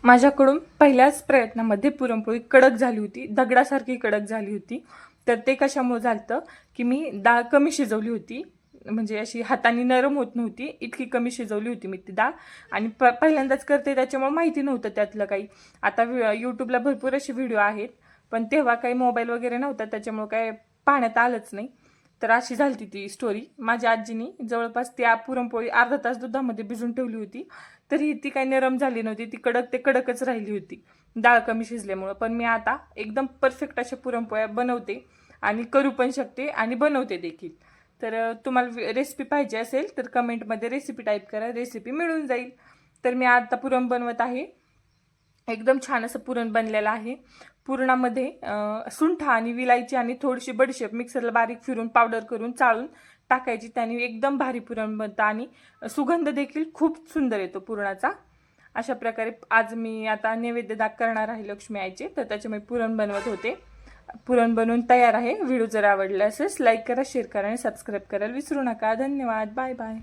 माझ्याकडून पहिल्याच प्रयत्नामध्ये पुरणपोळी कडक झाली होती, दगडासारखी कडक झाली होती. तर ते कशामुळे झालं की मी डाळ कमी शिजवली होती, म्हणजे अशी हाताने नरम होत नव्हती, इतकी कमी शिजवली होती मी ती डाळ. आणि पहिल्यांदाच करते त्याच्यामुळे माहिती नव्हतं त्यातलं काही. आता यूट्यूबला भरपूर असे व्हिडिओ आहेत, पण तेव्हा काही मोबाईल वगैरे नव्हता, त्याच्यामुळे काय पाहण्यात आलंच नाही. तर अशी झाली ती स्टोरी. माझ्या आजीनी जवळपास त्या पुरणपोळी अर्धा तास दुधामध्ये भिजून ठेवली होती, तरी ती काही नरम झाली नव्हती, ती कडक ते कडकच राहिली होती डाळ कमी शिजल्यामुळं. पण मी आता एकदम परफेक्ट अशा पुरणपोळ्या बनवते आणि करू पण शकते आणि बनवते देखील. तर तुम्हाला रेसिपी पाहिजे असेल तर कमेंटमध्ये रेसिपी टाईप करा, रेसिपी मिळून जाईल. तर मी आता पुरण बनवत आहे. एकदम छान असं पुरण बनलेलं आहे. पुरणामध्ये सुंठ आणि विलायची आणि थोडीशी बडीशेप मिक्सरला बारीक फिरून पावडर करून चाळून टाकायची, त्याने एकदम भारी पुरण बनतं आणि सुगंध देखील खूप सुंदर येतो पुरणाचा. अशा प्रकारे आज मी आता नैवेद्य दाख करणार आहे लक्ष्मी आईचे, तर त्याच्यामुळे पुरण बनवत होते. पुरण बनवून तयार आहे. व्हिडिओ जर आवडला असेल लाईक करा, शेअर करा आणि सबस्क्राईब करायला विसरू नका. धन्यवाद. Bye bye.